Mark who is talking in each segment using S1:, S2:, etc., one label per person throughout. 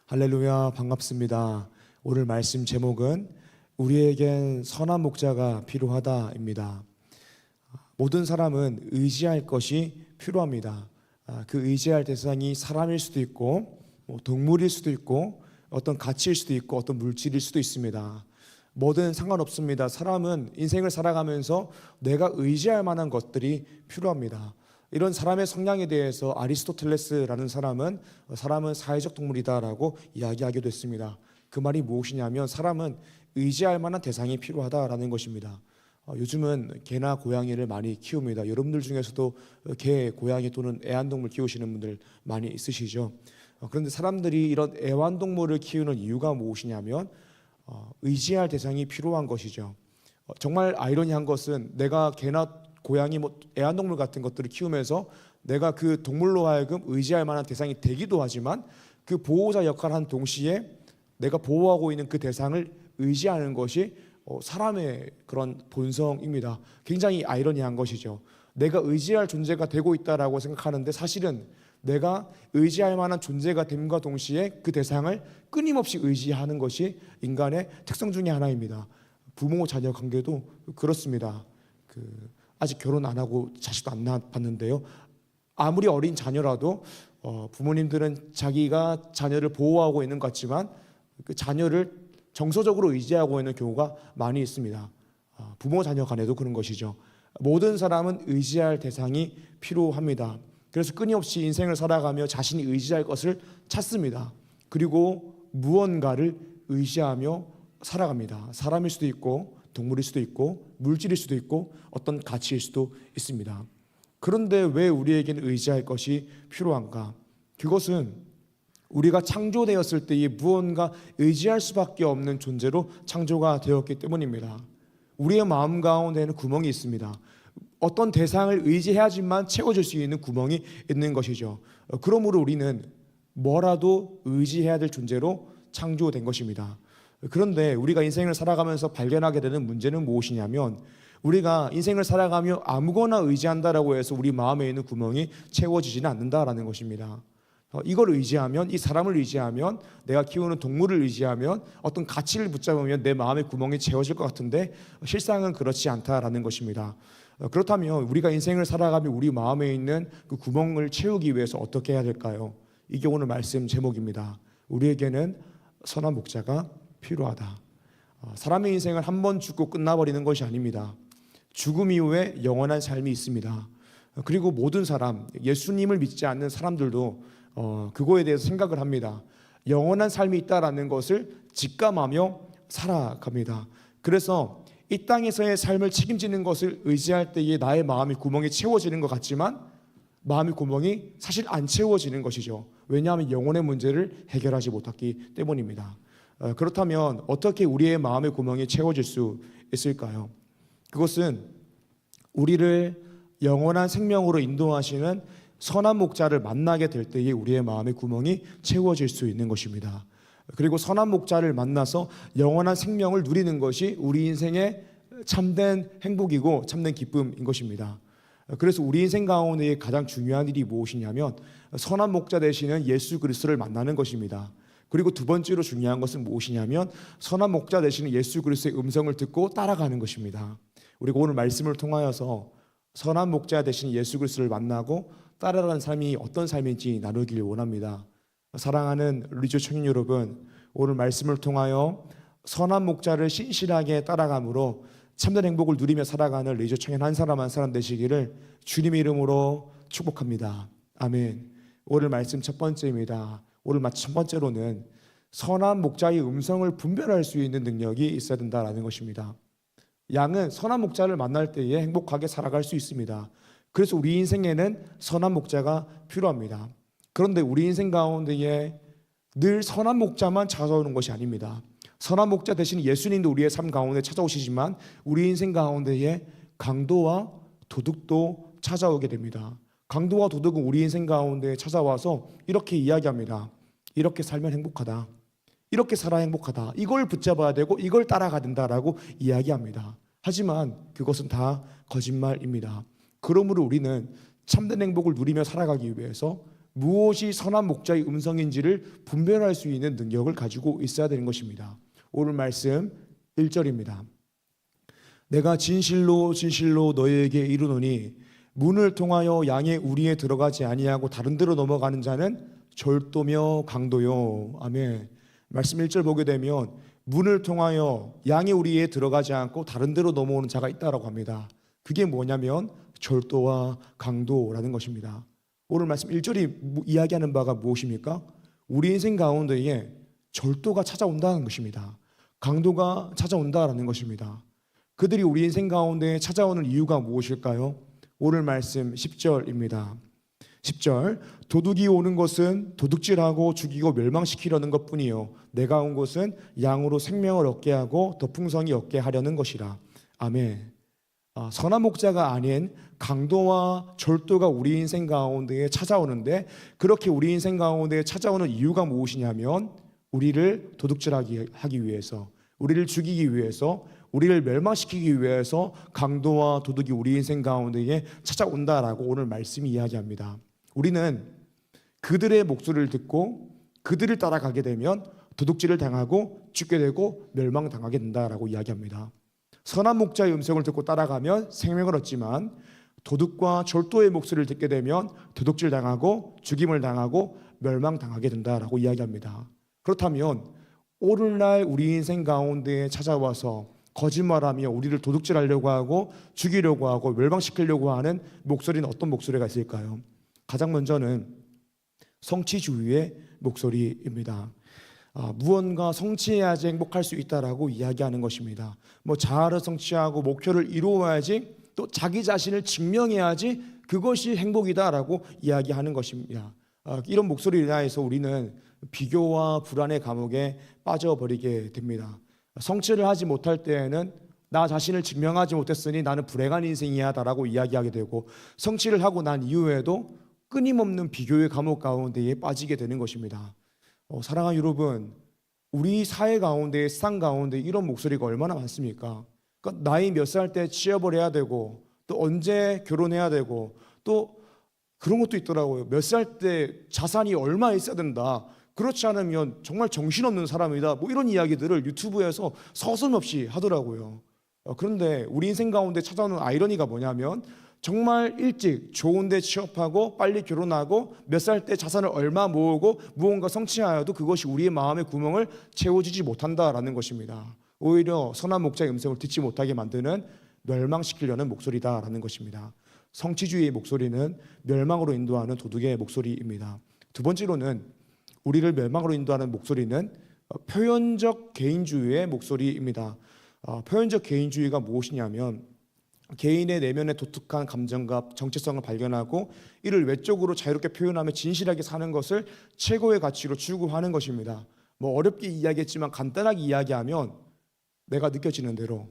S1: 할렐루야, 반갑습니다. 오늘 말씀 제목은 우리에겐 선한 목자가 필요하다입니다. 모든 사람은 의지할 것이 필요합니다. 그 의지할 대상이 사람일 수도 있고 동물일 수도 있고 어떤 가치일 수도 있고 어떤 물질일 수도 있습니다. 뭐든 상관없습니다. 사람은 인생을 살아가면서 내가 의지할 만한 것들이 필요합니다. 이런 사람의 성향에 대해서 아리스토텔레스라는 사람은 사회적 동물이다라고 이야기하기도 했습니다. 그 말이 무엇이냐면 사람은 의지할 만한 대상이 필요하다라는 것입니다. 요즘은 개나 고양이를 많이 키웁니다. 여러분들 중에서도 개, 고양이 또는 애완동물 키우시는 분들 많이 있으시죠. 그런데 사람들이 이런 애완동물을 키우는 이유가 무엇이냐면 의지할 대상이 필요한 것이죠. 정말 아이러니한 것은 내가 개나 고양이, 애완동물 같은 것들을 키우면서 내가 그 동물로 하여금 의지할 만한 대상이 되기도 하지만 그 보호자 역할을 한 동시에 내가 보호하고 있는 그 대상을 의지하는 것이 사람의 그런 본성입니다. 굉장히 아이러니한 것이죠. 내가 의지할 존재가 되고 있다라고 생각하는데 사실은 내가 의지할 만한 존재가 됨과 동시에 그 대상을 끊임없이 의지하는 것이 인간의 특성 중에 하나입니다. 부모 자녀 관계도 그렇습니다. 아직 결혼 안 하고 자식도 안 낳았는데요. 아무리 어린 자녀라도 부모님들은 자기가 자녀를 보호하고 있는 것 같지만 그 자녀를 정서적으로 의지하고 있는 경우가 많이 있습니다. 부모 자녀 간에도 그런 것이죠. 모든 사람은 의지할 대상이 필요합니다. 그래서 끊임없이 인생을 살아가며 자신이 의지할 것을 찾습니다. 그리고 무언가를 의지하며 살아갑니다. 사람일 수도 있고 동물일 수도 있고 물질일 수도 있고 어떤 가치일 수도 있습니다. 그런데 왜 우리에게는 의지할 것이 필요한가? 그것은 우리가 창조되었을 때에 무언가 의지할 수밖에 없는 존재로 창조가 되었기 때문입니다. 우리의 마음 가운데에는 구멍이 있습니다. 어떤 대상을 의지해야지만 채워질 수 있는 구멍이 있는 것이죠. 그러므로 우리는 뭐라도 의지해야 될 존재로 창조된 것입니다. 그런데 우리가 인생을 살아가면서 발견하게 되는 문제는 무엇이냐면 우리가 인생을 살아가며 아무거나 의지한다라고 해서 우리 마음에 있는 구멍이 채워지지는 않는다라는 것입니다. 이걸 의지하면, 이 사람을 의지하면, 내가 키우는 동물을 의지하면 어떤 가치를 붙잡으면 내 마음의 구멍이 채워질 것 같은데 실상은 그렇지 않다라는 것입니다. 그렇다면 우리가 인생을 살아가며 우리 마음에 있는 그 구멍을 채우기 위해서 어떻게 해야 될까요? 이게 오늘 말씀 제목입니다. 우리에게는 선한 목자가 필요하다. 사람의 인생은 한 번 죽고 끝나버리는 것이 아닙니다. 죽음 이후에 영원한 삶이 있습니다. 그리고 모든 사람, 예수님을 믿지 않는 사람들도 그거에 대해서 생각을 합니다. 영원한 삶이 있다라는 것을 직감하며 살아갑니다. 그래서 이 땅에서의 삶을 책임지는 것을 의지할 때에 나의 마음의 구멍이 채워지는 것 같지만 마음의 구멍이 사실 안 채워지는 것이죠. 왜냐하면 영혼의 문제를 해결하지 못했기 때문입니다. 그렇다면 어떻게 우리의 마음의 구멍이 채워질 수 있을까요? 그것은 우리를 영원한 생명으로 인도하시는 선한 목자를 만나게 될 때에 우리의 마음의 구멍이 채워질 수 있는 것입니다. 그리고 선한 목자를 만나서 영원한 생명을 누리는 것이 우리 인생의 참된 행복이고 참된 기쁨인 것입니다. 그래서 우리 인생 가운데 가장 중요한 일이 무엇이냐면 선한 목자 되시는 예수 그리스도를 만나는 것입니다. 그리고 두 번째로 중요한 것은 무엇이냐면 선한 목자 되시는 예수 그리스도의 음성을 듣고 따라가는 것입니다. 우리가 오늘 말씀을 통하여서 선한 목자 되시는 예수 그리스도를 만나고 따라가는 삶이 어떤 삶인지 나누길 원합니다. 사랑하는 리조 청년 여러분, 오늘 말씀을 통하여 선한 목자를 신실하게 따라감으로 참된 행복을 누리며 살아가는 리조 청년 한 사람 한 사람 되시기를 주님의 이름으로 축복합니다. 아멘. 오늘 말씀 첫 번째입니다. 오늘 첫 번째로는 선한 목자의 음성을 분별할 수 있는 능력이 있어야 된다는 것입니다. 양은 선한 목자를 만날 때에 행복하게 살아갈 수 있습니다. 그래서 우리 인생에는 선한 목자가 필요합니다. 그런데 우리 인생 가운데에 늘 선한 목자만 찾아오는 것이 아닙니다. 선한 목자 대신 예수님도 우리의 삶 가운데 찾아오시지만 우리 인생 가운데에 강도와 도둑도 찾아오게 됩니다. 강도와 도둑은 우리 인생 가운데 찾아와서 이렇게 이야기합니다. 이렇게 살면 행복하다. 이렇게 살아야 행복하다. 이걸 붙잡아야 되고 이걸 따라가야 된다라고 이야기합니다. 하지만 그것은 다 거짓말입니다. 그러므로 우리는 참된 행복을 누리며 살아가기 위해서 무엇이 선한 목자의 음성인지를 분별할 수 있는 능력을 가지고 있어야 되는 것입니다. 오늘 말씀 1절입니다. 내가 진실로 진실로 너희에게 이르노니 문을 통하여 양의 우리에 들어가지 아니하고 다른 데로 넘어가는 자는 절도며 강도요. 아멘. 말씀 1절 보게 되면 문을 통하여 양의 우리에 들어가지 않고 다른 데로 넘어오는 자가 있다라고 합니다. 그게 뭐냐면 절도와 강도라는 것입니다. 오늘 말씀 1절이 이야기하는 바가 무엇입니까? 우리 인생 가운데에 절도가 찾아온다는 것입니다. 강도가 찾아온다라는 것입니다. 그들이 우리 인생 가운데 찾아오는 이유가 무엇일까요? 오늘 말씀 10절입니다. 10절 도둑이 오는 것은 도둑질하고 죽이고 멸망시키려는 것뿐이요 내가 온 것은 양으로 생명을 얻게 하고 더 풍성히 얻게 하려는 것이라. 아멘. 선한 목자가 아닌 강도와 절도가 우리 인생 가운데에 찾아오는데, 그렇게 우리 인생 가운데에 찾아오는 이유가 무엇이냐면 우리를 도둑질하기 위해서, 우리를 죽이기 위해서, 우리를 멸망시키기 위해서 강도와 도둑이 우리 인생 가운데에 찾아온다라고 오늘 말씀이 이야기합니다. 우리는 그들의 목소리를 듣고 그들을 따라가게 되면 도둑질을 당하고 죽게 되고 멸망당하게 된다라고 이야기합니다. 선한 목자의 음성을 듣고 따라가면 생명을 얻지만 도둑과 절도의 목소리를 듣게 되면 도둑질 당하고 죽임을 당하고 멸망당하게 된다라고 이야기합니다. 그렇다면 오늘날 우리 인생 가운데에 찾아와서 거짓말하며 우리를 도둑질하려고 하고 죽이려고 하고 멸망시키려고 하는 목소리는 어떤 목소리가 있을까요? 가장 먼저는 성취주의의 목소리입니다. 무언가 성취해야지 행복할 수 있다라고 이야기하는 것입니다. 자아를 성취하고 목표를 이루어야지, 또 자기 자신을 증명해야지 그것이 행복이다라고 이야기하는 것입니다. 이런 목소리에 인하여서 우리는 비교와 불안의 감옥에 빠져버리게 됩니다. 성취를 하지 못할 때에는 나 자신을 증명하지 못했으니 나는 불행한 인생이야라고 이야기하게 되고, 성취를 하고 난 이후에도 끊임없는 비교의 감옥 가운데에 빠지게 되는 것입니다. 사랑하는 여러분, 우리 사회 가운데, 세상 가운데 이런 목소리가 얼마나 많습니까? 그러니까 나이 몇 살 때 취업을 해야 되고, 또 언제 결혼해야 되고, 또 그런 것도 있더라고요. 몇 살 때 자산이 얼마 있어야 된다, 그렇지 않으면 정말 정신없는 사람이다, 이런 이야기들을 유튜브에서 서슴없이 하더라고요. 그런데 우리 인생 가운데 찾아오는 아이러니가 뭐냐면, 정말 일찍 좋은 데 취업하고 빨리 결혼하고 몇 살 때 자산을 얼마 모으고 무언가 성취하여도 그것이 우리의 마음의 구멍을 채워주지 못한다라는 것입니다. 오히려 선한 목자의 음성을 듣지 못하게 만드는 멸망시키려는 목소리다라는 것입니다. 성취주의의 목소리는 멸망으로 인도하는 도둑의 목소리입니다. 두 번째로는 우리를 멸망으로 인도하는 목소리는 표현적 개인주의의 목소리입니다. 표현적 개인주의가 무엇이냐면, 개인의 내면의 독특한 감정과 정체성을 발견하고 이를 외적으로 자유롭게 표현하며 진실하게 사는 것을 최고의 가치로 추구하는 것입니다. 어렵게 이야기했지만 간단하게 이야기하면 내가 느껴지는 대로,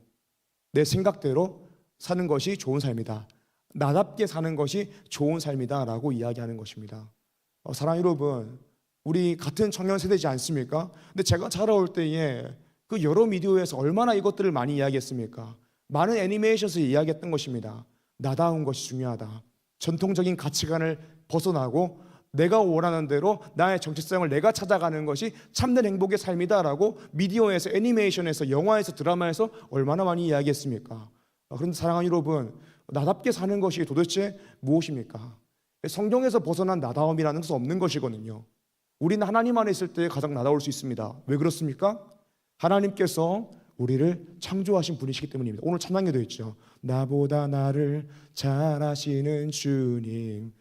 S1: 내 생각대로 사는 것이 좋은 삶이다, 나답게 사는 것이 좋은 삶이다 라고 이야기하는 것입니다. 사랑하는 여러분, 우리 같은 청년 세대지 않습니까? 근데 제가 자라올 때에 그 여러 미디어에서 얼마나 이것들을 많이 이야기했습니까? 많은 애니메이션에서 이야기했던 것입니다. 나다운 것이 중요하다, 전통적인 가치관을 벗어나고 내가 원하는 대로 나의 정체성을 내가 찾아가는 것이 참된 행복의 삶이다라고 미디어에서, 애니메이션에서, 영화에서, 드라마에서 얼마나 많이 이야기했습니까? 그런데 사랑하는 여러분, 나답게 사는 것이 도대체 무엇입니까? 성경에서 벗어난 나다움이라는 것은 없는 것이거든요. 우리는 하나님 안에 있을 때 가장 나다울 수 있습니다. 왜 그렇습니까? 하나님께서 우리를 창조하신 분이시기 때문입니다. 오늘 찬양에도 있죠. 나보다 나를 잘 아시는 주님.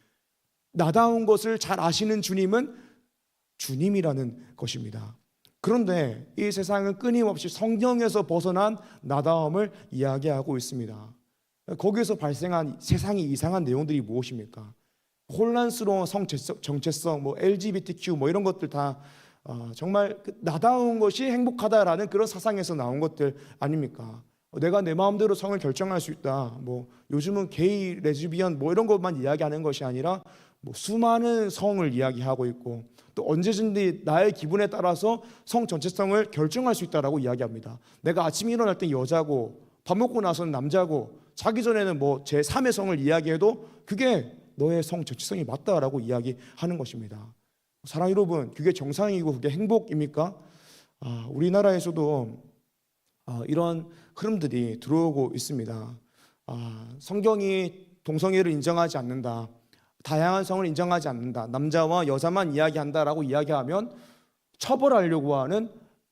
S1: 나다운 것을 잘 아시는 주님은 주님이라는 것입니다. 그런데 이 세상은 끊임없이 성경에서 벗어난 나다움을 이야기하고 있습니다. 거기에서 발생한 세상이 이상한 내용들이 무엇입니까? 혼란스러운 정체성, LGBTQ 이런 것들 다 정말 나다운 것이 행복하다라는 그런 사상에서 나온 것들 아닙니까? 내가 내 마음대로 성을 결정할 수 있다, 요즘은 게이, 레즈비언 이런 것만 이야기하는 것이 아니라 수많은 성을 이야기하고 있고, 또 언제든지 나의 기분에 따라서 성 전체성을 결정할 수 있다라고 이야기합니다. 내가 아침에 일어날 때 여자고 밥 먹고 나서는 남자고 자기 전에는 제3의 성을 이야기해도 그게 너의 성 정체성이 맞다라고 이야기하는 것입니다. 사랑 여러분, 그게 정상이고 그게 행복입니까? 우리나라에서도 이런 흐름들이 들어오고 있습니다. 성경이 동성애를 인정하지 않는다, 다양한 성을 인정하지 않는다, 남자와 여자만 이야기한다라고 이야기하면 처벌하려고 하는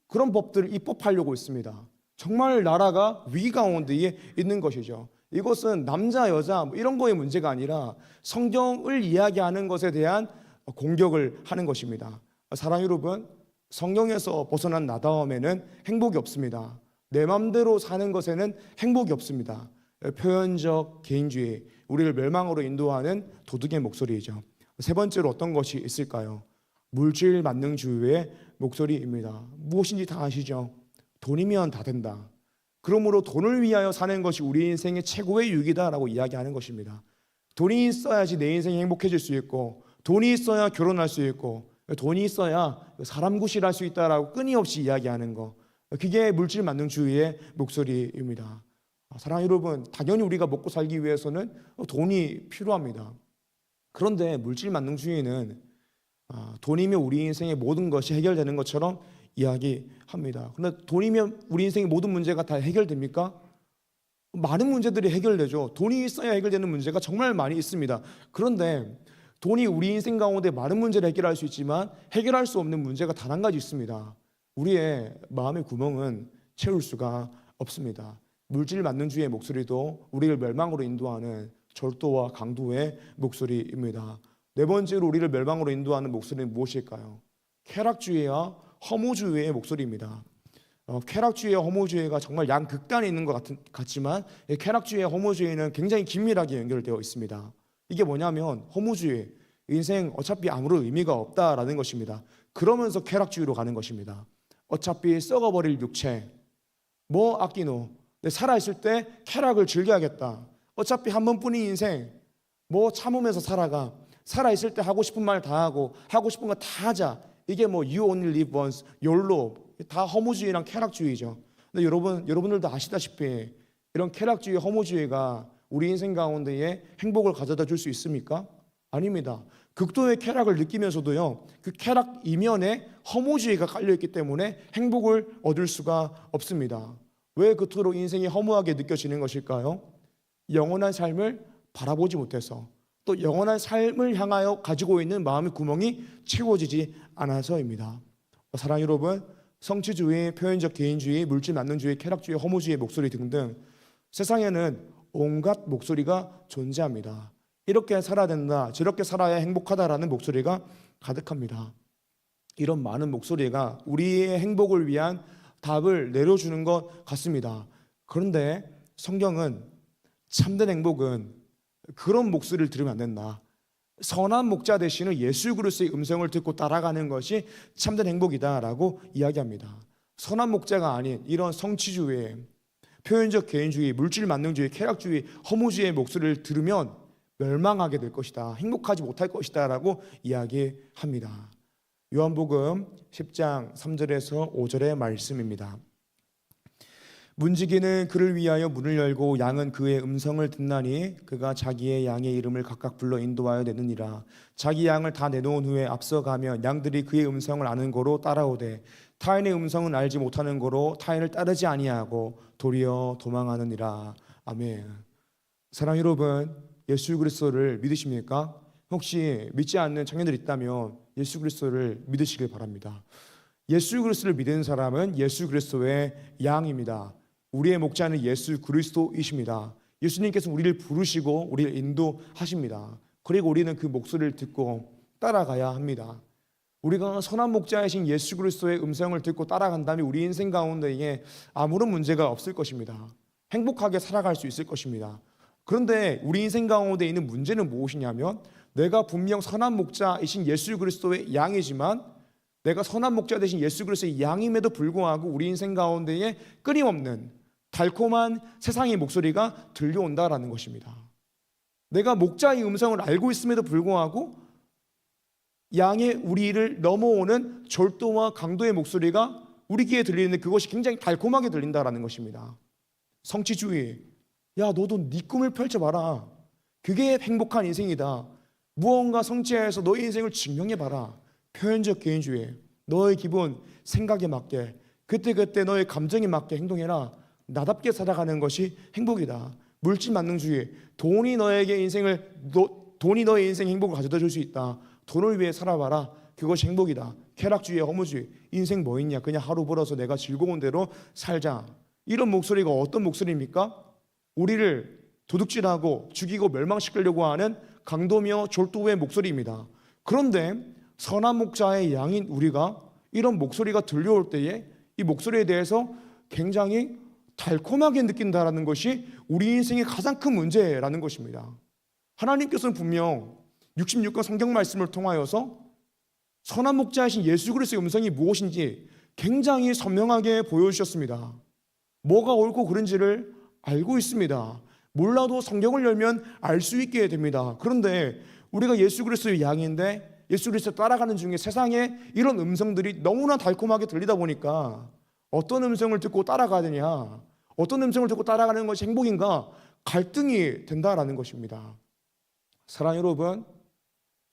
S1: 그런 법들을 입법하려고 있습니다. 정말 나라가 위기 가운데에 있는 것이죠. 이것은 남자, 여자 이런 거의 문제가 아니라 성경을 이야기하는 것에 대한 공격을 하는 것입니다. 사랑 여러분, 성경에서 벗어난 나다움에는 행복이 없습니다. 내 마음대로 사는 것에는 행복이 없습니다. 표현적 개인주의, 우리를 멸망으로 인도하는 도둑의 목소리이죠. 세 번째로 어떤 것이 있을까요? 물질 만능주의의 목소리입니다. 무엇인지 다 아시죠? 돈이면 다 된다. 그러므로 돈을 위하여 사는 것이 우리 인생의 최고의 유익이다라고 이야기하는 것입니다. 돈이 있어야지 내 인생이 행복해질 수 있고, 돈이 있어야 결혼할 수 있고, 돈이 있어야 사람 구실할 수 있다라고 끊임없이 이야기하는 거, 그게 물질 만능주의의 목소리입니다. 사랑 여러분, 당연히 우리가 먹고 살기 위해서는 돈이 필요합니다. 그런데 물질 만능주의는 돈이면 우리 인생의 모든 것이 해결되는 것처럼 이야기합니다. 그런데 돈이면 우리 인생의 모든 문제가 다 해결됩니까? 많은 문제들이 해결되죠. 돈이 있어야 해결되는 문제가 정말 많이 있습니다. 그런데 돈이 우리 인생 가운데 많은 문제를 해결할 수 있지만 해결할 수 없는 문제가 단 한 가지 있습니다. 우리의 마음의 구멍은 채울 수가 없습니다. 물질 만능주의의 목소리도 우리를 멸망으로 인도하는 절도와 강도의 목소리입니다. 네 번째로 우리를 멸망으로 인도하는 목소리는 무엇일까요? 쾌락주의와 허무주의의 목소리입니다. 쾌락주의와 허무주의가 정말 양극단에 있는 것 같지만 쾌락주의와 허무주의는 굉장히 긴밀하게 연결되어 있습니다. 이게 뭐냐면 허무주의, 인생 어차피 아무런 의미가 없다라는 것입니다. 그러면서 쾌락주의로 가는 것입니다. 어차피 썩어버릴 육체, 뭐 아끼노, 내 살아있을 때 쾌락을 즐겨야겠다. 어차피 한 번뿐인 인생, 뭐 참으면서 살아가. 살아있을 때 하고 싶은 말 다 하고 하고 싶은 거 다 하자. 이게 뭐 you only live once, YOLO, 다 허무주의랑 쾌락주의죠. 근데 여러분들도 아시다시피 이런 쾌락주의, 허무주의가 우리 인생 가운데에 행복을 가져다 줄 수 있습니까? 아닙니다. 극도의 쾌락을 느끼면서도요, 그 쾌락 이면에 허무주의가 깔려있기 때문에 행복을 얻을 수가 없습니다. 왜 그토록 인생이 허무하게 느껴지는 것일까요? 영원한 삶을 바라보지 못해서, 또 영원한 삶을 향하여 가지고 있는 마음의 구멍이 채워지지 않아서입니다. 사랑 여러분, 성취주의, 표현적 개인주의, 물질 만능주의, 쾌락주의, 허무주의 목소리 등등 세상에는 온갖 목소리가 존재합니다. 이렇게 살아야 된다, 저렇게 살아야 행복하다라는 목소리가 가득합니다. 이런 많은 목소리가 우리의 행복을 위한 답을 내려주는 것 같습니다. 그런데 성경은 참된 행복은 그런 목소리를 들으면 안 된다. 선한 목자 되시는 예수 그리스도의 음성을 듣고 따라가는 것이 참된 행복이다라고 이야기합니다. 선한 목자가 아닌 이런 성취주의, 표현적 개인주의, 물질 만능주의, 쾌락주의, 허무주의의 목소리를 들으면 멸망하게 될 것이다, 행복하지 못할 것이다 라고 이야기합니다. 요한복음 10장 3절에서 5절의 말씀입니다. 문지기는 그를 위하여 문을 열고 양은 그의 음성을 듣나니 그가 자기의 양의 이름을 각각 불러 인도하여 내느니라. 자기 양을 다 내놓은 후에 앞서가면 양들이 그의 음성을 아는 고로 따라오되 타인의 음성은 알지 못하는 고로 타인을 따르지 아니하고 도리어 도망하느니라. 아멘. 사랑 여러분, 예수 그리스도를 믿으십니까? 혹시 믿지 않는 청년들 있다면 예수 그리스도를 믿으시길 바랍니다. 예수 그리스도를 믿는 사람은 예수 그리스도의 양입니다. 우리의 목자는 예수 그리스도이십니다. 예수님께서 우리를 부르시고 우리를 인도하십니다. 그리고 우리는 그 목소리를 듣고 따라가야 합니다. 우리가 선한 목자이신 예수 그리스도의 음성을 듣고 따라간다면 우리 인생 가운데에 아무런 문제가 없을 것입니다. 행복하게 살아갈 수 있을 것입니다. 그런데 우리 인생 가운데 있는 문제는 무엇이냐면, 내가 분명 선한 목자이신 예수 그리스도의 양이지만 내가 선한 목자 되신 예수 그리스도의 양임에도 불구하고 우리 인생 가운데에 끊임없는 달콤한 세상의 목소리가 들려온다라는 것입니다. 내가 목자의 음성을 알고 있음에도 불구하고 양의 우리를 넘어오는 절도와 강도의 목소리가 우리 귀에 들리는데 그것이 굉장히 달콤하게 들린다라는 것입니다. 성취주의, 야 너도 네 꿈을 펼쳐봐라, 그게 행복한 인생이다. 무언가 성취해서 너의 인생을 증명해봐라. 표현적 개인주의. 너의 기분, 생각에 맞게 그때그때 너의 감정에 맞게 행동해라. 나답게 살아가는 것이 행복이다. 물질 만능주의. 돈이 너의 인생 행복을 가져다 줄 수 있다. 돈을 위해 살아봐라. 그것이 행복이다. 쾌락주의, 허무주의. 인생 뭐 있냐? 그냥 하루 벌어서 내가 즐거운 대로 살자. 이런 목소리가 어떤 목소리입니까? 우리를 도둑질하고 죽이고 멸망시키려고 하는 강도며 졸도의 목소리입니다. 그런데 선한 목자의 양인 우리가 이런 목소리가 들려올 때에 이 목소리에 대해서 굉장히 달콤하게 느낀다라는 것이 우리 인생의 가장 큰 문제라는 것입니다. 하나님께서는 분명 66권 성경 말씀을 통하여서 선한 목자이신 예수 그리스도의 음성이 무엇인지 굉장히 선명하게 보여주셨습니다. 뭐가 옳고 그른지를 알고 있습니다. 몰라도 성경을 열면 알 수 있게 됩니다. 그런데 우리가 예수 그리스도의 양인데 예수 그리스도 따라가는 중에 세상에 이런 음성들이 너무나 달콤하게 들리다 보니까 어떤 음성을 듣고 따라가야 되냐, 어떤 음성을 듣고 따라가는 것이 행복인가 갈등이 된다라는 것입니다. 사랑하는 여러분,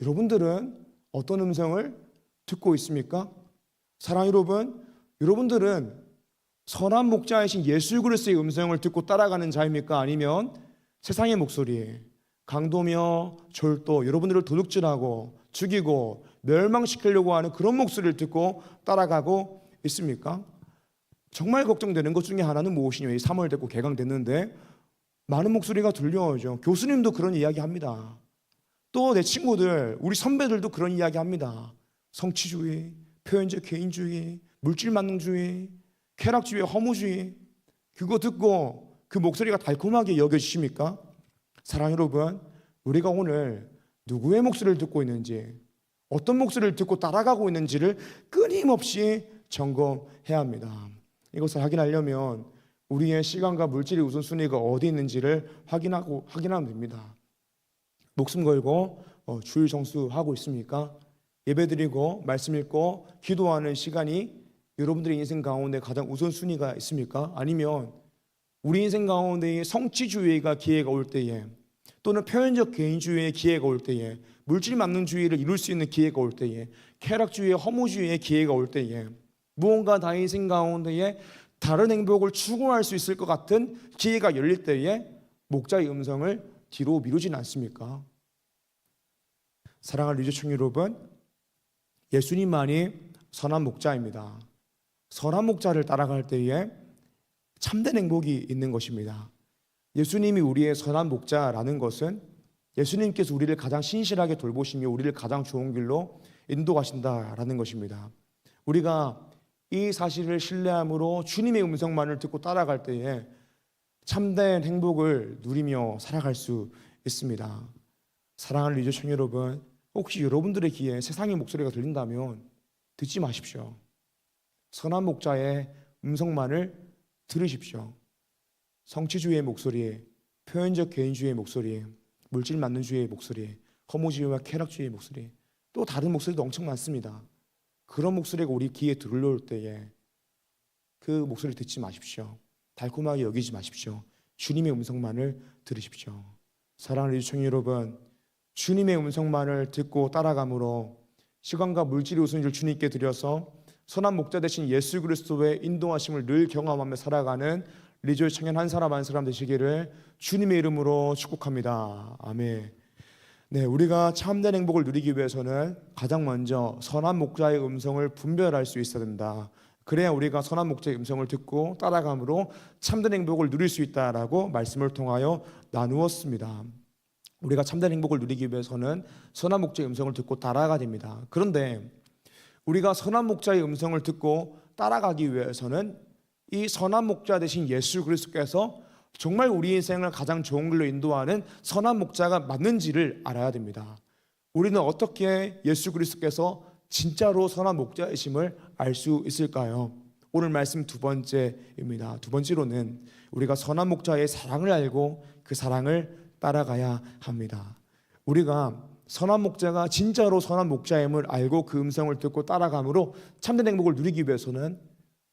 S1: 여러분들은 어떤 음성을 듣고 있습니까? 사랑하는 여러분, 여러분들은 선한 목자이신 예수 그리스도의 음성을 듣고 따라가는 자입니까? 아니면 세상의 목소리, 강도며 졸도, 여러분들을 도둑질하고 죽이고 멸망시키려고 하는 그런 목소리를 듣고 따라가고 있습니까? 정말 걱정되는 것 중에 하나는 무엇이냐? 3월 됐고 개강됐는데 많은 목소리가 들려오죠. 교수님도 그런 이야기 합니다. 또 내 친구들, 우리 선배들도 그런 이야기 합니다. 성취주의, 표현적 개인주의, 물질 만능주의, 쾌락주의, 허무주의. 그거 듣고 그 목소리가 달콤하게 여겨지십니까? 사랑하는 여러분, 우리가 오늘 누구의 목소리를 듣고 있는지, 어떤 목소리를 듣고 따라가고 있는지를 끊임없이 점검해야 합니다. 이것을 확인하려면 우리의 시간과 물질의 우선순위가 어디 있는지를 확인하면 됩니다. 목숨 걸고 주일 정수하고 있습니까? 예배드리고 말씀 읽고 기도하는 시간이 여러분들의 인생 가운데 가장 우선순위가 있습니까? 아니면 우리 인생 가운데 성취주의가 기회가 올 때에, 또는 표현적 개인주의의 기회가 올 때에, 물질 만능주의를 이룰 수 있는 기회가 올 때에, 쾌락주의의 허무주의의 기회가 올 때에, 무언가 나의 인생 가운데에 다른 행복을 추구할 수 있을 것 같은 기회가 열릴 때에 목자의 음성을 뒤로 미루진 않습니까? 사랑하는 리조청 여러분, 예수님만이 선한 목자입니다. 선한 목자를 따라갈 때에 참된 행복이 있는 것입니다. 예수님이 우리의 선한 목자라는 것은 예수님께서 우리를 가장 신실하게 돌보시며 우리를 가장 좋은 길로 인도하신다라는 것입니다. 우리가 이 사실을 신뢰함으로 주님의 음성만을 듣고 따라갈 때에 참된 행복을 누리며 살아갈 수 있습니다. 사랑하는 리조청 여러분, 혹시 여러분들의 귀에 세상의 목소리가 들린다면 듣지 마십시오. 선한 목자의 음성만을 들으십시오. 성취주의의 목소리, 표현적 개인주의의 목소리, 물질 만능주의의 목소리, 허무주의와 쾌락주의의 목소리, 또 다른 목소리도 엄청 많습니다. 그런 목소리가 우리 귀에 들려올 때에 그 목소리를 듣지 마십시오. 달콤하게 여기지 마십시오. 주님의 음성만을 들으십시오. 사랑하는 리조청 여러분, 주님의 음성만을 듣고 따라감으로 시간과 물질의 우선을 주님께 드려서 선한 목자 되신 예수 그리스도의 인도하심을 늘 경험하며 살아가는 리조의 청년 한 사람 되시기를 주님의 이름으로 축복합니다. 아멘. 네, 우리가 참된 행복을 누리기 위해서는 가장 먼저 선한 목자의 음성을 분별할 수 있어야 된다. 그래야 우리가 선한 목자의 음성을 듣고 따라감으로 참된 행복을 누릴 수 있다라고 말씀을 통하여 나누었습니다. 우리가 참된 행복을 누리기 위해서는 선한 목자의 음성을 듣고 따라가야 됩니다. 그런데 우리가 선한 목자의 음성을 듣고 따라가기 위해서는 이 선한 목자 되신 예수 그리스도께서 정말 우리 인생을 가장 좋은 길로 인도하는 선한 목자가 맞는지를 알아야 됩니다. 우리는 어떻게 예수 그리스도께서 진짜로 선한 목자이심을 알 수 있을까요? 오늘 말씀 두 번째입니다. 두 번째로는 우리가 선한 목자의 사랑을 알고 그 사랑을 따라가야 합니다. 우리가 선한 목자가 진짜로 선한 목자임을 알고 그 음성을 듣고 따라감으로 참된 행복을 누리기 위해서는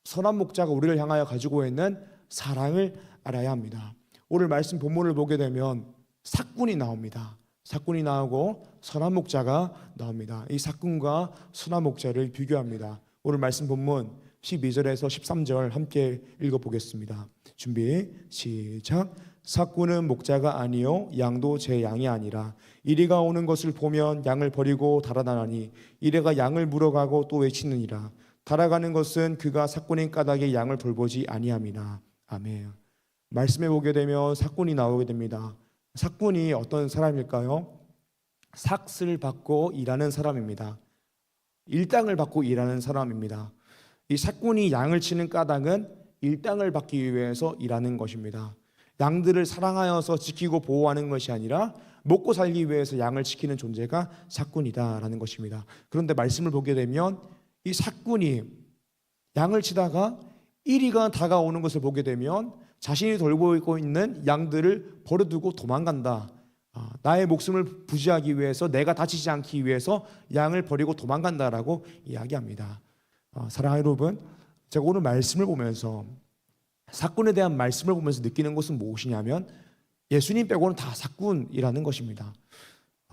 S1: 선한 목자가 우리를 향하여 가지고 있는 사랑을 알아야 합니다. 오늘 말씀 본문을 보게 되면 삭군이 나옵니다. 삭군이 나오고 선한 목자가 나옵니다. 이 삭군과 선한 목자를 비교합니다. 오늘 말씀 본문 12절에서 13절 함께 읽어보겠습니다. 준비 시작. 삭군은 목자가 아니요 양도 제 양이 아니라 이리가 오는 것을 보면 양을 버리고 달아나니 이리가 양을 물어가고 또 외치느니라. 달아가는 것은 그가 삭군인 까닭에 양을 돌보지 아니함이나. 아멘. 말씀해 보게 되면 삭군이 나오게 됩니다. 삭군이 어떤 사람일까요? 삭을 받고 일하는 사람입니다. 일당을 받고 일하는 사람입니다. 이 삭군이 양을 치는 까닭은 일당을 받기 위해서 일하는 것입니다. 양들을 사랑하여서 지키고 보호하는 것이 아니라 먹고 살기 위해서 양을 지키는 존재가 삭군이다라는 것입니다. 그런데 말씀을 보게 되면 이 삭군이 양을 치다가 이리가 다가오는 것을 보게 되면 자신이 돌보고 있는 양들을 버려두고 도망간다. 나의 목숨을 부지하기 위해서, 내가 다치지 않기 위해서 양을 버리고 도망간다라고 이야기합니다. 사랑하는 여러분, 제가 오늘 말씀을 보면서 삭군에 대한 말씀을 보면서 느끼는 것은 무엇이냐면 예수님 빼고는 다 삭군이라는 것입니다.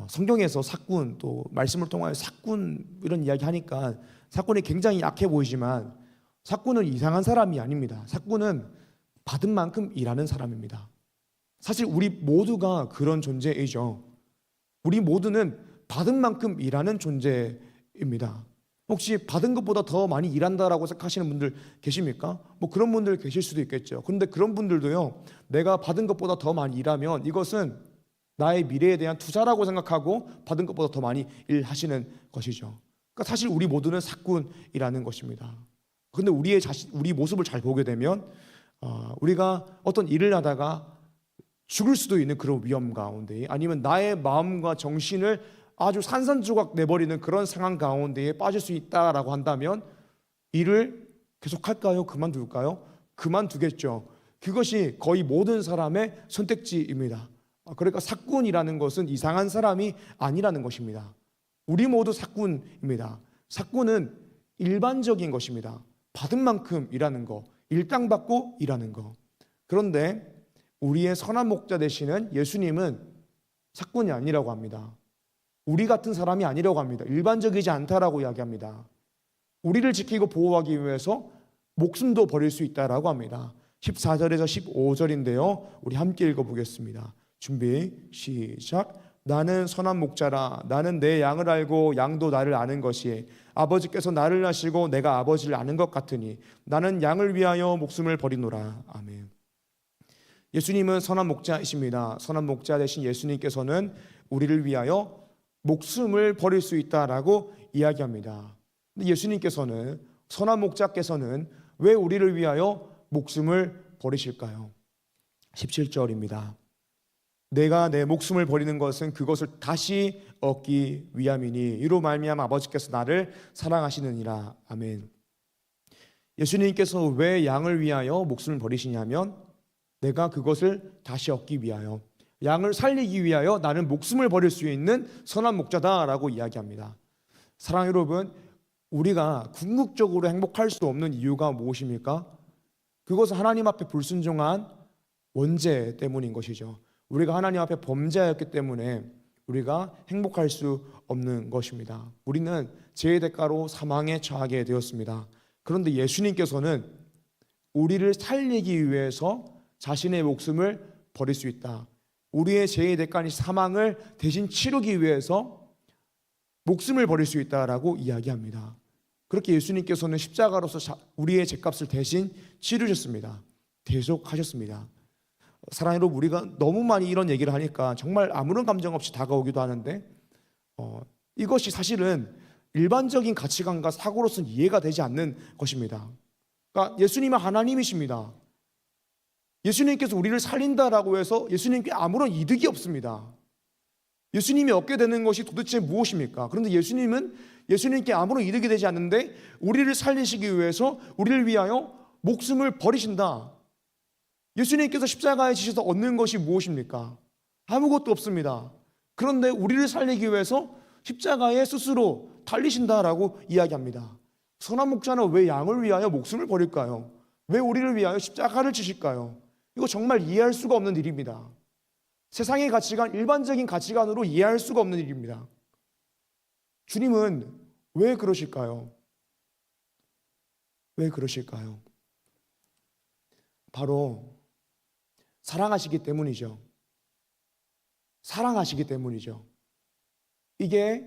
S1: 성경에서 삭군, 또 말씀을 통하여 삭군 이런 이야기 하니까 삭군이 굉장히 약해 보이지만 삭군은 이상한 사람이 아닙니다. 삭군은 받은 만큼 일하는 사람입니다. 사실 우리 모두가 그런 존재이죠. 우리 모두는 받은 만큼 일하는 존재입니다. 혹시 받은 것보다 더 많이 일한다라고 생각하시는 분들 계십니까? 뭐 그런 분들 계실 수도 있겠죠. 그런데 그런 분들도요, 내가 받은 것보다 더 많이 일하면 이것은 나의 미래에 대한 투자라고 생각하고 받은 것보다 더 많이 일하시는 것이죠. 그러니까 사실 우리 모두는 삭군이라는 것입니다. 그런데 우리 모습을 잘 보게 되면 우리가 어떤 일을 하다가 죽을 수도 있는 그런 위험 가운데, 아니면 나의 마음과 정신을 아주 산산조각 내버리는 그런 상황 가운데에 빠질 수 있다라고 한다면 일을 계속할까요? 그만둘까요? 그만두겠죠. 그것이 거의 모든 사람의 선택지입니다. 그러니까 삭군이라는 것은 이상한 사람이 아니라는 것입니다. 우리 모두 삭군입니다. 삭군은 일반적인 것입니다. 받은 만큼 일하는 거, 일당 받고 일하는 거. 그런데 우리의 선한 목자 되시는 예수님은 삭군이 아니라고 합니다. 우리 같은 사람이 아니라고 합니다. 일반적이지 않다라고 이야기합니다. 우리를 지키고 보호하기 위해서 목숨도 버릴 수 있다라고 합니다. 14절에서 15절인데요. 우리 함께 읽어보겠습니다. 준비 시작. 나는 선한 목자라. 나는 내 양을 알고 양도 나를 아는 것이 아버지께서 나를 아시고 내가 아버지를 아는 것 같으니 나는 양을 위하여 목숨을 버리노라. 아멘. 예수님은 선한 목자이십니다. 선한 목자 되신 예수님께서는 우리를 위하여 목숨을 버릴 수 있다라고 이야기합니다. 근데 예수님께서는, 선한 목자께서는 왜 우리를 위하여 목숨을 버리실까요? 17절입니다. 내가 내 목숨을 버리는 것은 그것을 다시 얻기 위함이니 이로 말미암아 아버지께서 나를 사랑하시느니라. 아멘. 예수님께서 왜 양을 위하여 목숨을 버리시냐면 내가 그것을 다시 얻기 위하여, 양을 살리기 위하여 나는 목숨을 버릴 수 있는 선한 목자다라고 이야기합니다. 사랑하는 여러분, 우리가 궁극적으로 행복할 수 없는 이유가 무엇입니까? 그것은 하나님 앞에 불순종한 원죄 때문인 것이죠. 우리가 하나님 앞에 범죄하였기 때문에 우리가 행복할 수 없는 것입니다. 우리는 죄의 대가로 사망에 처하게 되었습니다. 그런데 예수님께서는 우리를 살리기 위해서 자신의 목숨을 버릴 수 있다. 우리의 죄의 대가인 사망을 대신 치르기 위해서 목숨을 버릴 수 있다라고 이야기합니다. 그렇게 예수님께서는 십자가로서 우리의 죄값을 대신 치르셨습니다. 대속하셨습니다. 사랑하는 여러분, 우리가 너무 많이 이런 얘기를 하니까 정말 아무런 감정 없이 다가오기도 하는데 이것이 사실은 일반적인 가치관과 사고로서는 이해가 되지 않는 것입니다. 그러니까 예수님은 하나님이십니다. 예수님께서 우리를 살린다라고 해서 예수님께 아무런 이득이 없습니다. 예수님이 얻게 되는 것이 도대체 무엇입니까? 그런데 예수님은 예수님께 아무런 이득이 되지 않는데 우리를 살리시기 위해서 우리를 위하여 목숨을 버리신다. 예수님께서 십자가에 지셔서 얻는 것이 무엇입니까? 아무것도 없습니다. 그런데 우리를 살리기 위해서 십자가에 스스로 달리신다라고 이야기합니다. 선한 목자는 왜 양을 위하여 목숨을 버릴까요? 왜 우리를 위하여 십자가를 지실까요? 이거 정말 이해할 수가 없는 일입니다. 세상의 가치관, 일반적인 가치관으로 이해할 수가 없는 일입니다. 주님은 왜 그러실까요? 왜 그러실까요? 바로 사랑하시기 때문이죠. 사랑하시기 때문이죠. 이게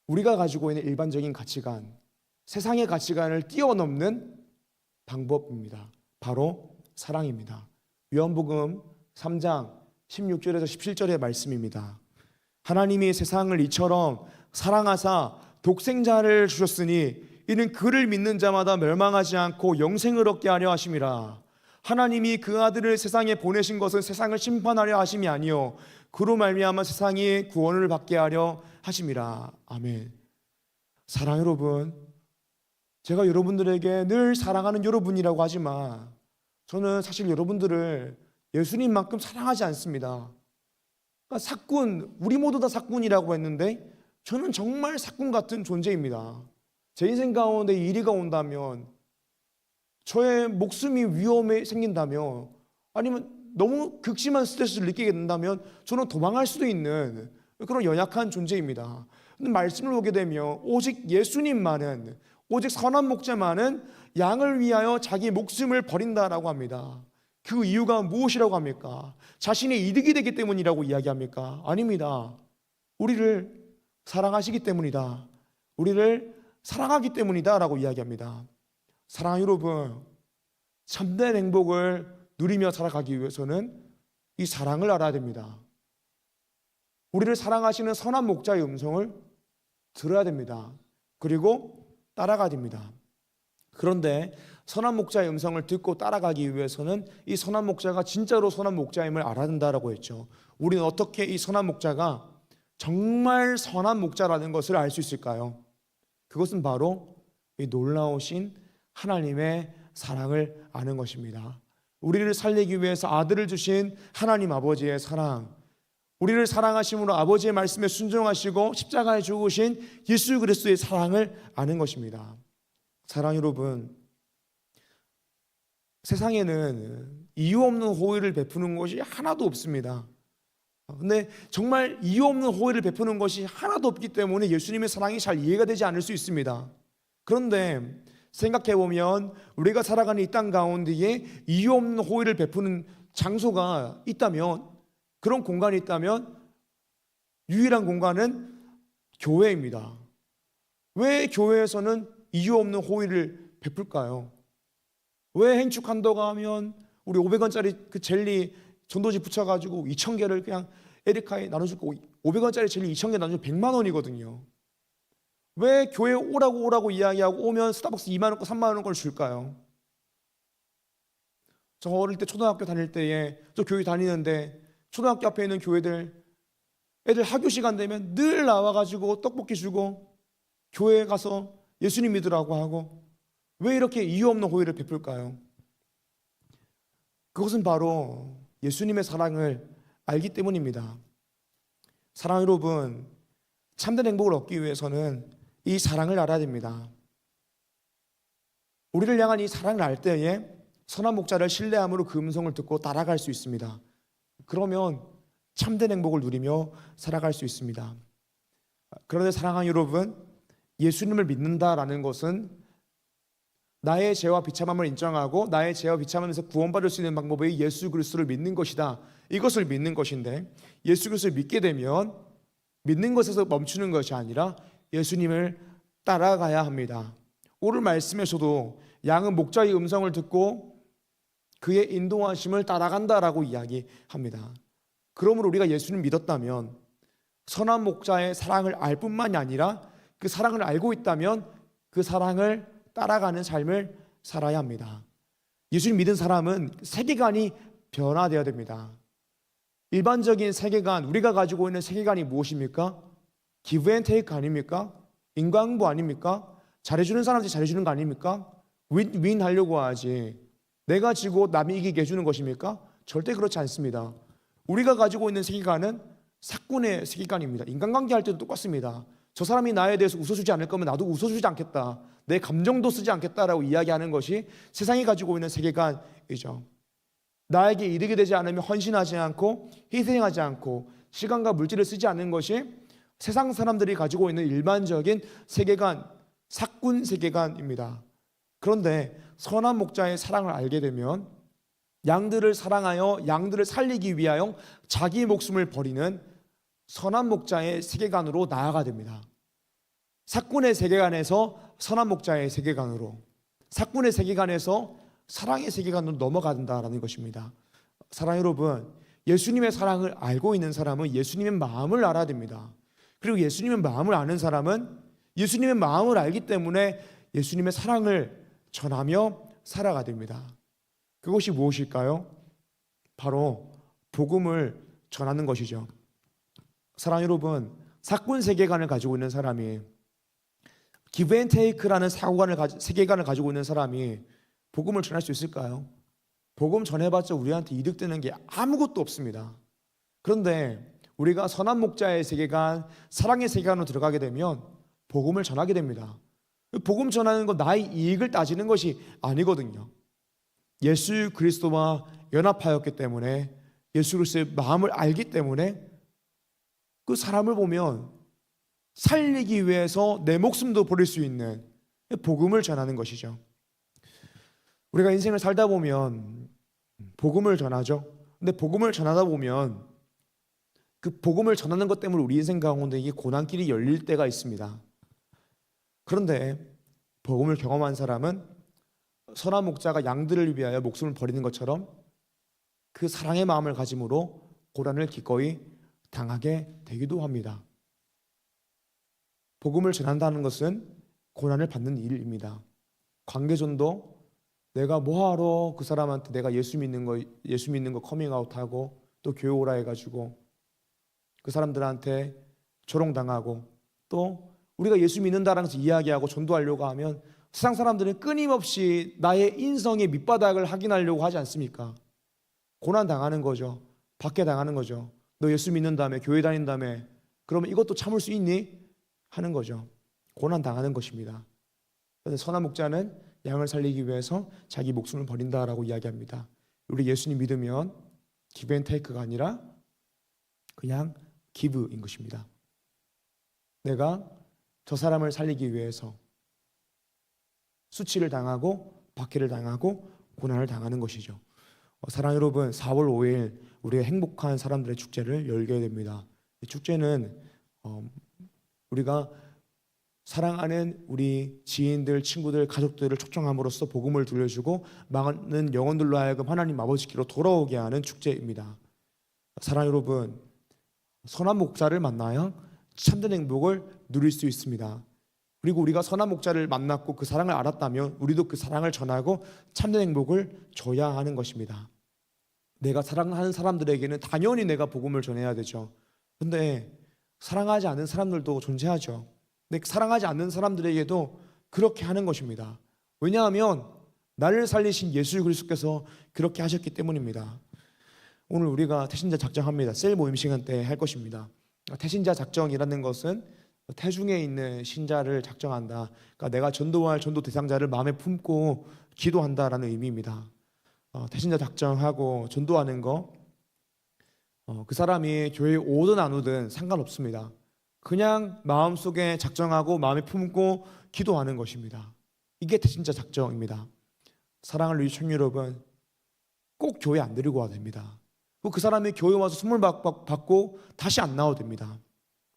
S1: 우리가 가지고 있는 일반적인 가치관, 세상의 가치관을 뛰어넘는 방법입니다. 바로 사랑입니다. 요한복음 3장 16절에서 17절의 말씀입니다. 하나님이 세상을 이처럼 사랑하사 독생자를 주셨으니 이는 그를 믿는 자마다 멸망하지 않고 영생을 얻게 하려 하심이라. 하나님이 그 아들을 세상에 보내신 것은 세상을 심판하려 하심이 아니요 그로 말미암아 세상이 구원을 받게 하려 하심이라. 아멘. 사랑 여러분, 제가 여러분들에게 늘 사랑하는 여러분이라고 하지만 저는 사실 여러분들을 예수님만큼 사랑하지 않습니다. 그러니까 사꾼, 우리 모두 다 사꾼이라고 했는데 저는 정말 사꾼 같은 존재입니다. 제 인생 가운데 일이가 온다면, 저의 목숨이 위험에 생긴다면, 아니면 너무 극심한 스트레스를 느끼게 된다면 저는 도망할 수도 있는 그런 연약한 존재입니다. 근데 말씀을 보게 되면 오직 예수님만은, 오직 선한 목자만은 양을 위하여 자기 목숨을 버린다라고 합니다. 그 이유가 무엇이라고 합니까? 자신의 이득이 되기 때문이라고 이야기합니까? 아닙니다. 우리를 사랑하시기 때문이다. 우리를 사랑하기 때문이다 라고 이야기합니다. 사랑하는 여러분, 참된 행복을 누리며 살아가기 위해서는 이 사랑을 알아야 됩니다. 우리를 사랑하시는 선한 목자의 음성을 들어야 됩니다. 그리고 따라가야 됩니다. 그런데 선한 목자의 음성을 듣고 따라가기 위해서는 이 선한 목자가 진짜로 선한 목자임을 알아야 된다라고 했죠. 우리는 어떻게 이 선한 목자가 정말 선한 목자라는 것을 알 수 있을까요? 그것은 바로 이 놀라우신 하나님의 사랑을 아는 것입니다. 우리를 살리기 위해서 아들을 주신 하나님 아버지의 사랑, 우리를 사랑하심으로 아버지의 말씀에 순종하시고 십자가에 죽으신 예수 그리스도의 사랑을 아는 것입니다. 사랑 여러분, 세상에는 이유 없는 호의를 베푸는 것이 하나도 없습니다. 근데 정말 이유 없는 호의를 베푸는 것이 하나도 없기 때문에 예수님의 사랑이 잘 이해가 되지 않을 수 있습니다. 그런데 생각해보면 우리가 살아가는 이 땅 가운데에 이유 없는 호의를 베푸는 장소가 있다면, 그런 공간이 있다면 유일한 공간은 교회입니다. 왜 교회에서는 이유 없는 호의를 베풀까요? 왜 행축한다고 하면 우리 500원짜리 그 젤리 전도지 붙여가지고 2,000개를 그냥 에리카에 나눠줄 거고, 500원짜리 젤리 2,000개 나눠주면 100만 원이거든요. 왜 교회 오라고 이야기하고 오면 스타벅스 2만 원 거 3만 원 걸 줄까요? 저 어릴 때 초등학교 다닐 때에 저 교회 다니는데 초등학교 앞에 있는 교회들 애들 학교 시간 되면 늘 나와가지고 떡볶이 주고 교회에 가서 예수님 믿으라고 하고, 왜 이렇게 이유 없는 호의를 베풀까요? 그것은 바로 예수님의 사랑을 알기 때문입니다. 사랑 여러분, 참된 행복을 얻기 위해서는 이 사랑을 알아야 됩니다. 우리를 향한 이 사랑을 알 때에 선한 목자를 신뢰함으로 그 음성을 듣고 따라갈 수 있습니다. 그러면 참된 행복을 누리며 살아갈 수 있습니다. 그런데 사랑하는 여러분, 예수님을 믿는다라는 것은 나의 죄와 비참함을 인정하고 나의 죄와 비참함에서 구원받을 수 있는 방법이 예수 그리스도를 믿는 것이다, 이것을 믿는 것인데, 예수 그리스도를 믿게 되면 믿는 것에서 멈추는 것이 아니라 예수님을 따라가야 합니다. 오늘 말씀에서도 양은 목자의 음성을 듣고 그의 인도하심을 따라간다라고 이야기합니다. 그러므로 우리가 예수님을 믿었다면 선한 목자의 사랑을 알 뿐만이 아니라 그 사랑을 알고 있다면 그 사랑을 따라가는 삶을 살아야 합니다. 예수님 믿은 사람은 세계관이 변화되어야 됩니다. 일반적인 세계관, 우리가 가지고 있는 세계관이 무엇입니까? 기브 앤 테이크 아닙니까? 인과응보 아닙니까? 잘해주는 사람한테 잘해주는 거 아닙니까? 윈 하려고 하지 내가 지고 남이 이기게 해주는 것입니까? 절대 그렇지 않습니다. 우리가 가지고 있는 세계관은 사꾼의 세계관입니다. 인간관계 할 때도 똑같습니다. 저 사람이 나에 대해서 웃어주지 않을 거면 나도 웃어주지 않겠다, 내 감정도 쓰지 않겠다라고 이야기하는 것이 세상이 가지고 있는 세계관이죠. 나에게 이득이 되지 않으면 헌신하지 않고 희생하지 않고 시간과 물질을 쓰지 않는 것이 세상 사람들이 가지고 있는 일반적인 세계관, 사꾼 세계관입니다. 그런데 선한 목자의 사랑을 알게 되면 양들을 사랑하여 양들을 살리기 위하여 자기 목숨을 버리는 선한 목자의 세계관으로 나아가 됩니다. 사꾼의 세계관에서 선한 목자의 세계관으로, 사꾼의 세계관에서 사랑의 세계관으로 넘어간다라는 것입니다. 사랑 여러분, 예수님의 사랑을 알고 있는 사람은 예수님의 마음을 알아야 됩니다. 그리고 예수님의 마음을 아는 사람은 예수님의 마음을 알기 때문에 예수님의 사랑을 전하며 살아가야 됩니다. 그것이 무엇일까요? 바로 복음을 전하는 것이죠. 사랑 여러분, 사꾼 세계관을 가지고 있는 사람이, 기브 앤 테이크라는 세계관을 가지고 있는 사람이 복음을 전할 수 있을까요? 복음 전해봤자 우리한테 이득되는 게 아무것도 없습니다. 그런데 우리가 선한 목자의 세계관, 사랑의 세계관으로 들어가게 되면 복음을 전하게 됩니다. 복음 전하는 건 나의 이익을 따지는 것이 아니거든요. 예수 그리스도와 연합하였기 때문에, 예수 그리스도의 마음을 알기 때문에 그 사람을 보면 살리기 위해서 내 목숨도 버릴 수 있는 복음을 전하는 것이죠. 우리가 인생을 살다 보면 복음을 전하죠. 근데 복음을 전하다 보면 그 복음을 전하는 것 때문에 우리 인생 가운데 이게 고난길이 열릴 때가 있습니다. 그런데 복음을 경험한 사람은 선한 목자가 양들을 위하여 목숨을 버리는 것처럼 그 사랑의 마음을 가짐으로 고난을 기꺼이 당하게 되기도 합니다. 복음을 전한다는 것은 고난을 받는 일입니다. 관계전도 내가 뭐하러 그 사람한테 내가 예수 믿는 거 커밍아웃하고 또 교회 오라 해가지고 그 사람들한테 조롱당하고 또 우리가 예수 믿는다라는 것을 이야기하고 전도하려고 하면 세상 사람들은 끊임없이 나의 인성의 밑바닥을 확인하려고 하지 않습니까? 고난 당하는 거죠. 받게 당하는 거죠. 너 예수 믿는다며, 교회 다닌다며, 그러면 이것도 참을 수 있니? 하는 거죠. 고난 당하는 것입니다. 그런데 선한 목자는 양을 살리기 위해서 자기 목숨을 버린다라고 이야기합니다. 우리 예수님 믿으면 기브 앤 테이크가 아니라 그냥 기브인 것입니다. 내가 저 사람을 살리기 위해서 수치를 당하고 박해를 당하고 고난을 당하는 것이죠. 사랑 여러분, 4월 5일 우리의 행복한 사람들의 축제를 열게 됩니다. 이 축제는 우리가 사랑하는 우리 지인들, 친구들, 가족들을 초청함으로써 복음을 들려주고 많은 영혼들로 하여금 하나님 아버지께로 돌아오게 하는 축제입니다. 사랑 여러분, 선한 목자를 만나야 참된 행복을 누릴 수 있습니다. 그리고 우리가 선한 목자를 만났고 그 사랑을 알았다면 우리도 그 사랑을 전하고 참된 행복을 줘야 하는 것입니다. 내가 사랑하는 사람들에게는 당연히 내가 복음을 전해야 되죠. 그런데 사랑하지 않는 사람들도 존재하죠. 근데 사랑하지 않는 사람들에게도 그렇게 하는 것입니다. 왜냐하면 나를 살리신 예수 그리스도께서 그렇게 하셨기 때문입니다. 오늘 우리가 태신자 작정합니다. 셀 모임 시간 때 할 것입니다. 태신자 작정이라는 것은 태중에 있는 신자를 작정한다. 그러니까 내가 전도할 전도 대상자를 마음에 품고 기도한다라는 의미입니다. 태신자 작정하고 전도하는 거, 그 사람이 교회에 오든 안 오든 상관없습니다. 그냥 마음속에 작정하고 마음에 품고 기도하는 것입니다. 이게 태신자 작정입니다. 사랑을 위해 청년 여러분, 꼭 교회 안 데리고 와도 됩니다. 그 사람이 교회 와서 선물 받고 다시 안 나와도 됩니다.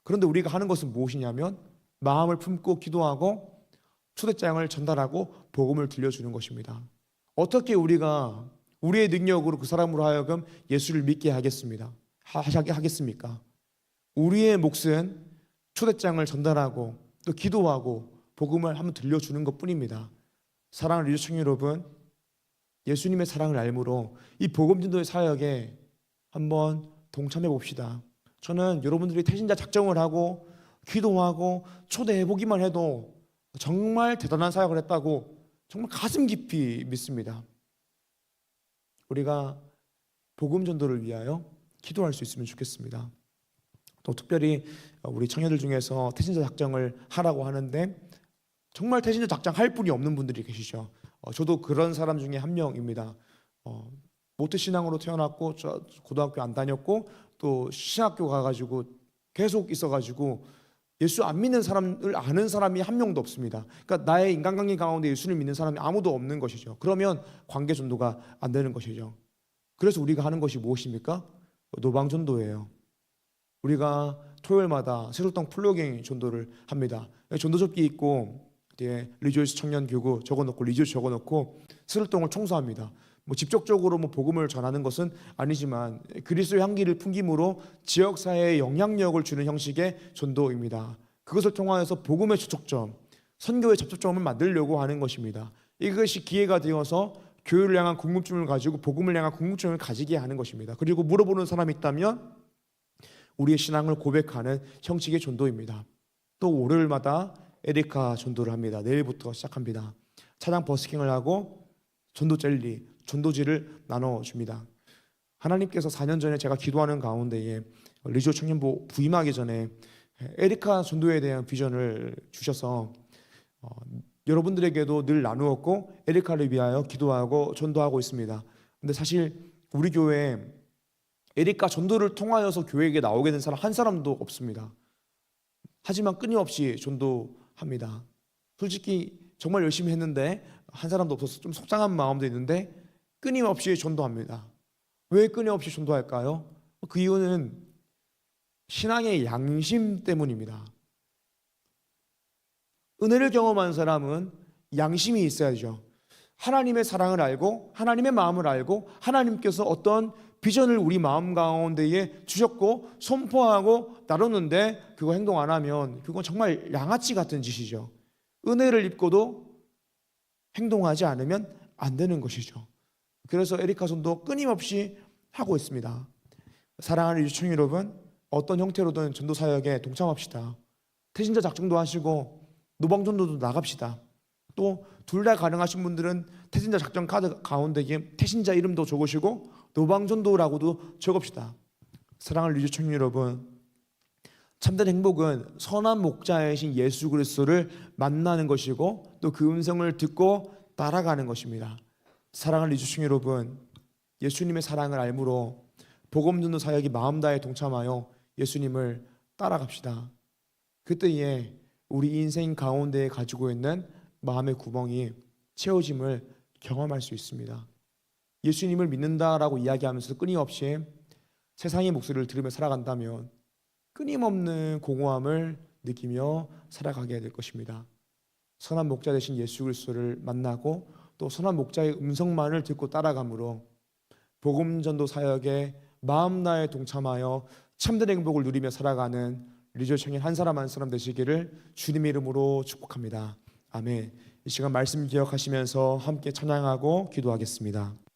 S1: 그런데 우리가 하는 것은 무엇이냐면 마음을 품고 기도하고 초대장을 전달하고 복음을 들려주는 것입니다. 어떻게 우리가 우리의 능력으로 그 사람으로 하여금 예수를 믿게 하겠습니까? 우리의 몫은 초대장을 전달하고 또 기도하고 복음을 한번 들려주는 것뿐입니다. 사랑하는 리더청 여러분, 예수님의 사랑을 알므로 이 복음 전도의 사역에 한번 동참해 봅시다. 저는 여러분들이 태신자 작정을 하고 기도하고 초대해 보기만 해도 정말 대단한 사역을 했다고 정말 가슴 깊이 믿습니다. 우리가 복음 전도를 위하여 기도할 수 있으면 좋겠습니다. 또 특별히 우리 청년들 중에서 태신자 작정을 하라고 하는데 정말 태신자 작정 할 분이 없는 분들이 계시죠. 저도 그런 사람 중에 한 명입니다. 모태 신앙으로 태어났고 저 고등학교 안 다녔고 또 신학교 가가지고 계속 있어가지고 예수 안 믿는 사람을 아는 사람이 한 명도 없습니다. 그러니까 나의 인간관계 가운데 예수를 믿는 사람이 아무도 없는 것이죠. 그러면 관계 전도가 안 되는 것이죠. 그래서 우리가 하는 것이 무엇입니까? 노방 전도예요. 우리가 토요일마다 새롭당 플로깅 전도를 합니다. 전도 접기 있고 리조이스 청년 교구 적어놓고 리조이스 적어놓고 새롭당을 청소합니다. 직접적으로 복음을 전하는 것은 아니지만 그리스도의 향기를 풍김으로 지역 사회에 영향력을 주는 형식의 전도입니다. 그것을 통하여서 복음의 접촉점, 선교의 접촉점을 만들려고 하는 것입니다. 이것이 기회가 되어서 교회를 향한 궁금증을 가지고 복음을 향한 궁금증을 가지게 하는 것입니다. 그리고 물어보는 사람이 있다면 우리의 신앙을 고백하는 형식의 전도입니다. 또 월요일마다 에리카 전도를 합니다. 내일부터 시작합니다. 차량 버스킹을 하고 전도 젤리, 전도지를 나눠줍니다. 하나님께서 4년 전에 제가 기도하는 가운데에 리조 청년부 부임하기 전에 에리카 전도에 대한 비전을 주셔서 여러분들에게도 늘 나누었고 에리카를 위하여 기도하고 전도하고 있습니다. 근데 사실 우리 교회에 에리카 전도를 통하여서 교회에 나오게 된 사람 한 사람도 없습니다. 하지만 끊임없이 전도합니다. 솔직히 정말 열심히 했는데 한 사람도 없어서 좀 속상한 마음도 있는데 끊임없이 전도합니다. 왜 끊임없이 전도할까요? 그 이유는 신앙의 양심 때문입니다. 은혜를 경험한 사람은 양심이 있어야죠. 하나님의 사랑을 알고 하나님의 마음을 알고 하나님께서 어떤 비전을 우리 마음 가운데에 주셨고 선포하고 나눴는데 그거 행동 안 하면 그건 정말 양아치 같은 짓이죠. 은혜를 입고도 행동하지 않으면 안 되는 것이죠. 그래서 에리카 전도 끊임없이 하고 있습니다. 사랑하는 유치원 여러분, 어떤 형태로든 전도 사역에 동참합시다. 태신자 작정도 하시고 노방전도도 나갑시다. 또 둘 다 가능하신 분들은 태신자 작정 카드 가운데에 태신자 이름도 적으시고 노방전도라고도 적읍시다. 사랑하는 유치원 여러분, 참된 행복은 선한 목자이신 예수 그리스도를 만나는 것이고 또 그 음성을 듣고 따라가는 것입니다. 사랑하는 리주충 여러분, 예수님의 사랑을 알므로 복음전도 사역이 마음 다해 동참하여 예수님을 따라갑시다. 그때에 우리 인생 가운데에 가지고 있는 마음의 구멍이 채워짐을 경험할 수 있습니다. 예수님을 믿는다라고 이야기하면서 끊임없이 세상의 목소리를 들으며 살아간다면 끊임없는 공허함을 느끼며 살아가게 될 것입니다. 선한 목자 되신 예수 그리스도를 만나고 또 선한 목자의 음성만을 듣고 따라감으로 복음 전도 사역에 마음 다해 동참하여 참된 행복을 누리며 살아가는 리조 청년 한 사람 한 사람 되시기를 주님의 이름으로 축복합니다. 아멘. 이 시간 말씀 기억하시면서 함께 찬양하고 기도하겠습니다.